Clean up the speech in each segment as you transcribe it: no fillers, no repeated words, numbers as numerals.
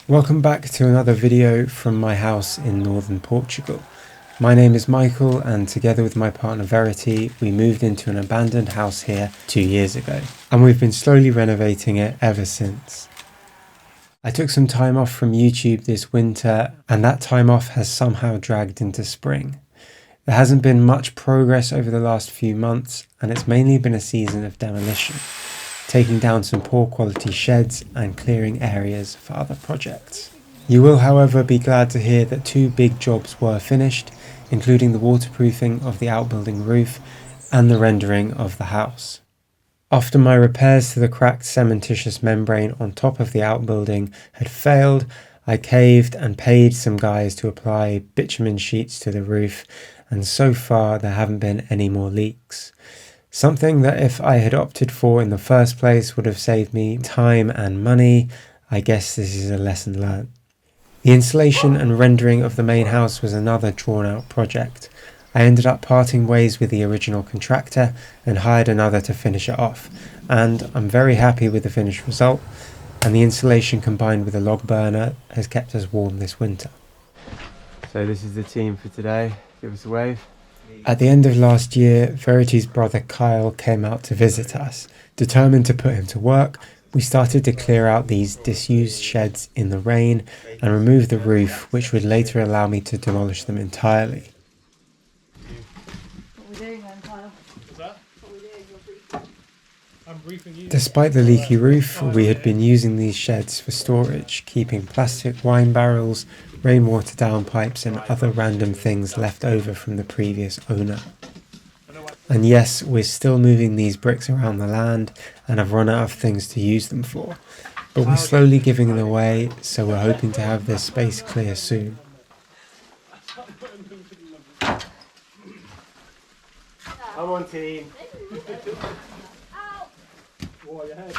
Welcome back to another video from my house in northern Portugal. My name is Michael, and together with my partner Verity, we moved into an abandoned house here 2 years ago, and we've been slowly renovating it ever since. I took some time off from YouTube this winter, and that time off has somehow dragged into spring. There hasn't been much progress over the last few months, and it's mainly been a season of demolition, taking down some poor quality sheds and clearing areas for other projects. You will, however, be glad to hear that 2 big jobs were finished, including the waterproofing of the outbuilding roof and the rendering of the house. After my repairs to the cracked cementitious membrane on top of the outbuilding had failed, I caved and paid some guys to apply bitumen sheets to the roof, and so far there haven't been any more leaks. Something that if I had opted for in the first place would have saved me time and money. I guess this is a lesson learned. The installation and rendering of the main house was another drawn out project. I ended up parting ways with the original contractor and hired another to finish it off, and I'm very happy with the finished result, and the installation combined with a log burner has kept us warm this winter. So this is the team for today. Give us a wave. At the end of last year, Verity's brother Kyle came out to visit us. Determined to put him to work, we started to clear out these disused sheds in the rain and remove the roof, which would later allow me to demolish them entirely. What are we doing then, Kyle? What's that? What are we doing? You're briefing. I'm briefing you. Despite the leaky roof, we had been using these sheds for storage, keeping plastic wine barrels, rainwater downpipes and other random things left over from the previous owner. And yes, we're still moving these bricks around the land and have run out of things to use them for, but we're slowly giving them away, so we're hoping to have this space clear soon. Come on, team. Whoa, your head.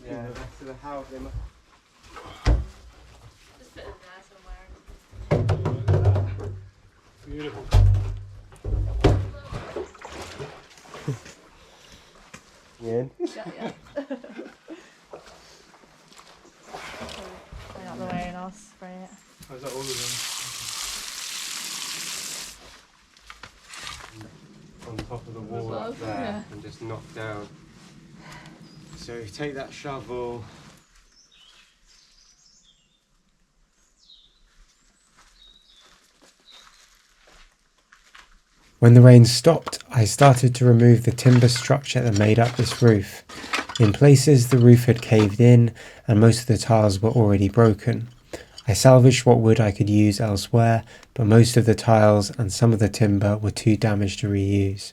Yeah, next to the house. They must... Just put it there somewhere. Beautiful. Yeah. Yeah. Stay out the way and I'll spray it. How's that all of On top of the wall Above, up there, yeah. and just knock down. So take that shovel. When the rain stopped, I started to remove the timber structure that made up this roof. In places the roof had caved in and most of the tiles were already broken. I salvaged what wood I could use elsewhere, but most of the tiles and some of the timber were too damaged to reuse.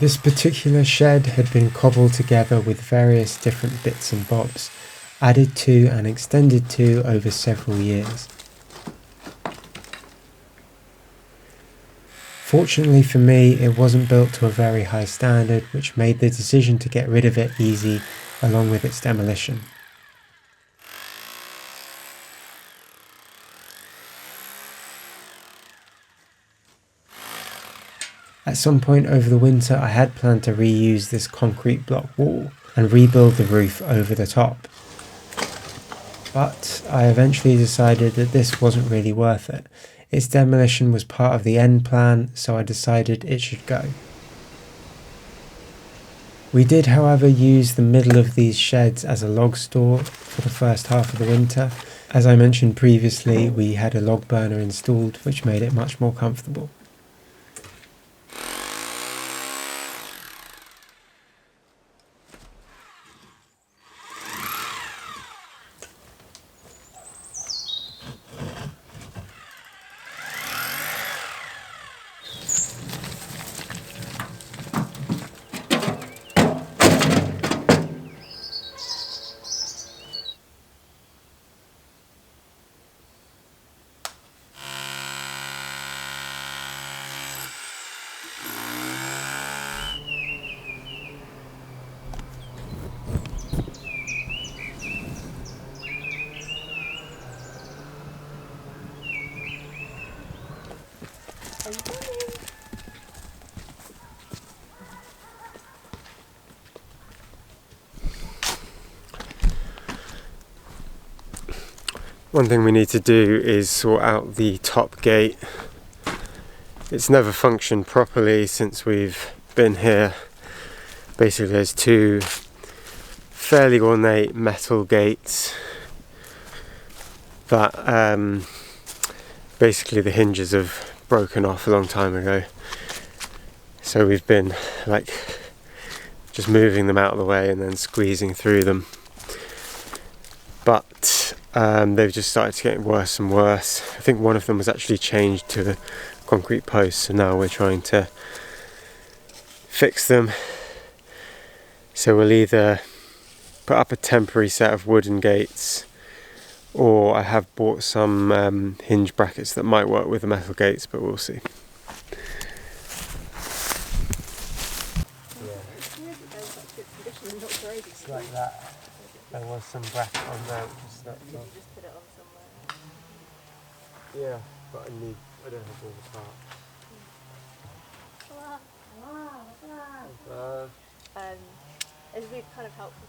This particular shed had been cobbled together with various different bits and bobs, added to and extended to over several years. Fortunately for me, it wasn't built to a very high standard, which made the decision to get rid of it easy, along with its demolition. At some point over the winter, I had planned to reuse this concrete block wall and rebuild the roof over the top. But I eventually decided that this wasn't really worth it. Its demolition was part of the end plan, so I decided it should go. We did, however, use the middle of these sheds as a log store for the first half of the winter. As I mentioned previously, we had a log burner installed, which made it much more comfortable. One thing we need to do is sort out the top gate. It's never functioned properly since we've been here. Basically there's two fairly ornate metal gates that basically the hinges have broken off a long time ago. So we've been like just moving them out of the way and then squeezing through them. But they've just started getting worse and worse. I think one of them was actually changed to the concrete post, so now we're trying to fix them. So we'll either put up a temporary set of wooden gates, or I have bought some hinge brackets that might work with the metal gates, but we'll see. It's like that. There was some bracket on there which is snapped off. Just put it on somewhere. Yeah, but I don't have all the parts. It'd be kind of helpful.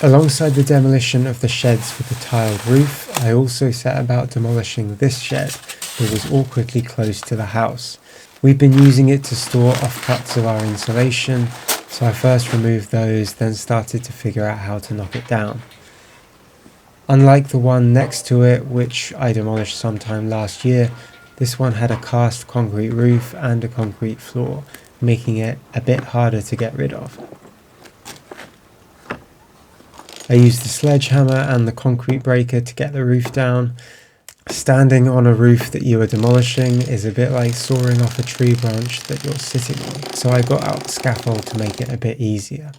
Alongside the demolition of the sheds with the tiled roof, I also set about demolishing this shed that was awkwardly close to the house. We've been using it to store offcuts of our insulation, so I first removed those, then started to figure out how to knock it down. Unlike the one next to it, which I demolished sometime last year, this one had a cast concrete roof and a concrete floor, making it a bit harder to get rid of. I used the sledgehammer and the concrete breaker to get the roof down. Standing on a roof that you are demolishing is a bit like sawing off a tree branch that you're sitting on, so I got out scaffold to make it a bit easier.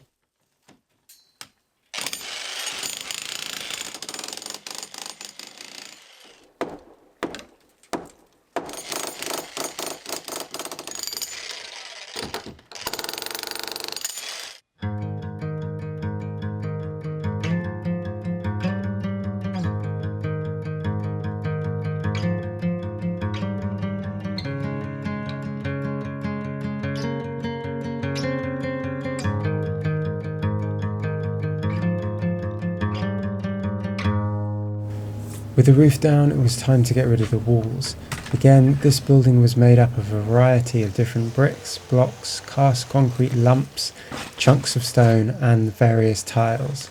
With the roof down, it was time to get rid of the walls. Again, this building was made up of a variety of different bricks, blocks, cast concrete lumps, chunks of stone, and various tiles.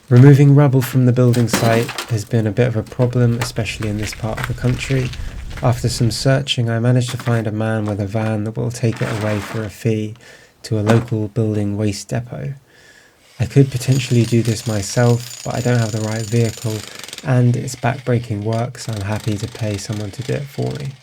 Removing rubble from the building site has been a bit of a problem, especially in this part of the country. After some searching, I managed to find a man with a van that will take it away for a fee to a local building waste depot. I could potentially do this myself, but I don't have the right vehicle, and it's back-breaking work, so I'm happy to pay someone to do it for me.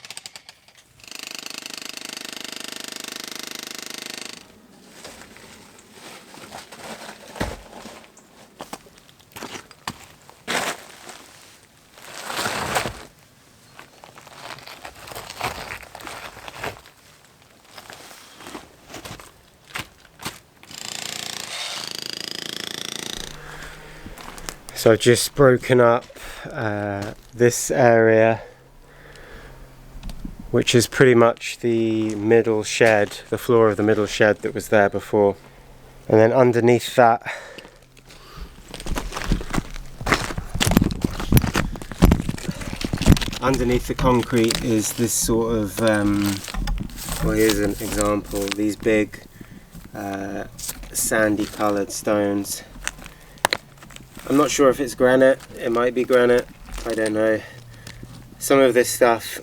So I've just broken up this area, which is pretty much the middle shed, the floor of the middle shed that was there before. And then underneath that, underneath the concrete is this sort of, well, here's an example, these big sandy coloured stones. I'm not sure if it's granite, it might be granite, I don't know. Some of this stuff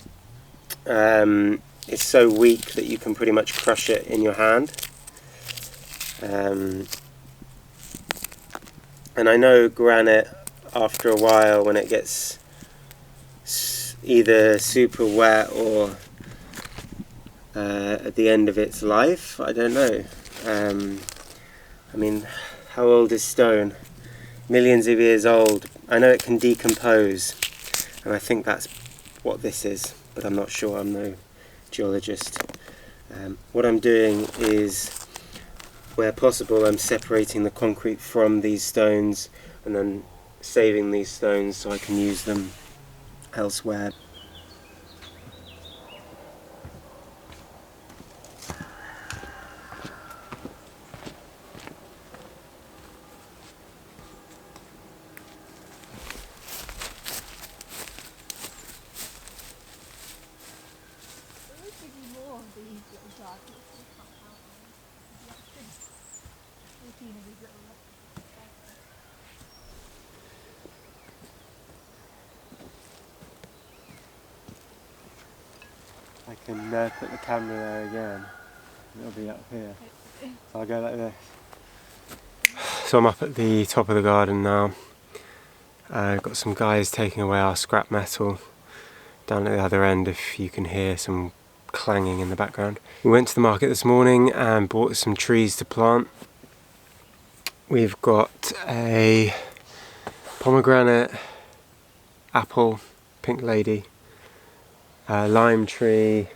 is so weak that you can pretty much crush it in your hand. And I know granite, after a while, when it gets either super wet or at the end of its life, I don't know. I mean, how old is stone? Millions of years old. I know it can decompose, and I think that's what this is, but I'm not sure, I'm no geologist. What I'm doing is, where possible, I'm separating the concrete from these stones and then saving these stones so I can use them elsewhere. I can put the camera there again. It'll be up here. So I'll go like this. So I'm up at the top of the garden now. Got some guys taking away our scrap metal down at the other end, if you can hear some clanging in the background. We went to the market this morning and bought some trees to plant. We've got a pomegranate, apple, pink lady, lime tree,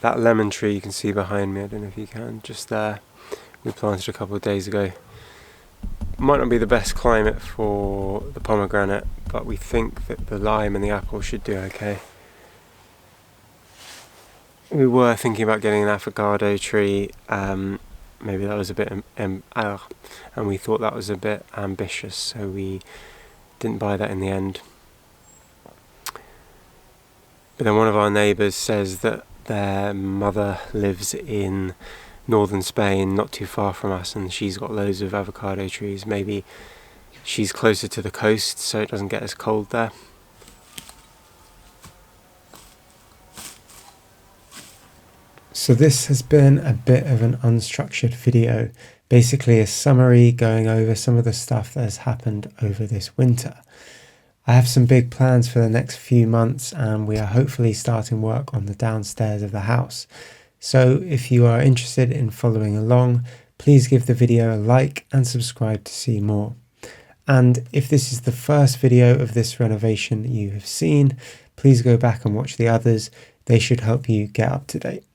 that lemon tree you can see behind me, I don't know if you can, just there. We planted a couple of days ago. Might not be the best climate for the pomegranate, but we think that the lime and the apple should do okay. We were thinking about getting an avocado tree, maybe that was a bit, and we thought that was a bit ambitious, so we didn't buy that in the end. But then one of our neighbours says that their mother lives in northern Spain, not too far from us, and she's got loads of avocado trees. Maybe she's closer to the coast, so it doesn't get as cold there. So this has been a bit of an unstructured video, basically a summary going over some of the stuff that has happened over this winter. I have some big plans for the next few months, and we are hopefully starting work on the downstairs of the house. So if you are interested in following along, please give the video a like and subscribe to see more. And if this is the first video of this renovation you have seen, please go back and watch the others. They should help you get up to date.